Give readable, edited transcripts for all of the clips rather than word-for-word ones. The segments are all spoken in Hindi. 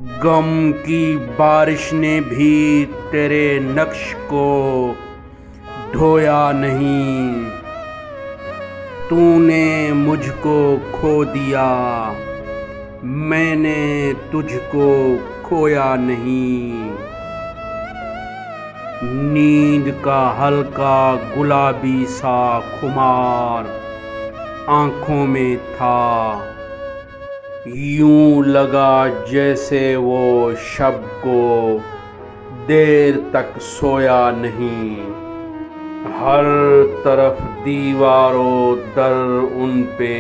गम की बारिश ने भी तेरे नक्श को ढोया नहीं। तूने मुझको खो दिया, मैंने तुझको खोया नहीं। नींद का हल्का गुलाबी सा खुमार आंखों में था। यूं लगा जैसे वो शब को देर तक सोया नहीं। हर तरफ दीवारों दर उन पे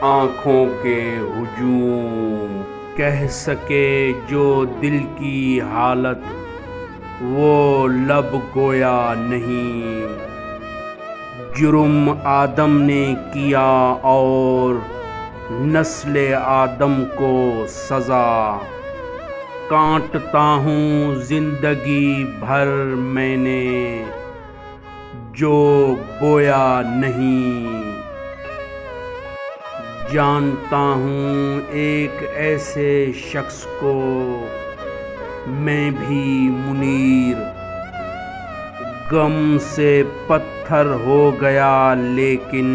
आँखों के हुजूम। कह सके जो दिल की हालत वो लब गोया नहीं। जुर्म आदम ने किया और नस्ले आदम को सज़ा। काटता हूँ जिंदगी भर मैंने जो बोया नहीं। जानता हूँ एक ऐसे शख्स को मैं भी मुनीर। गम से पत्थर हो गया लेकिन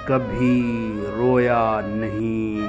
कभी रोया नहीं।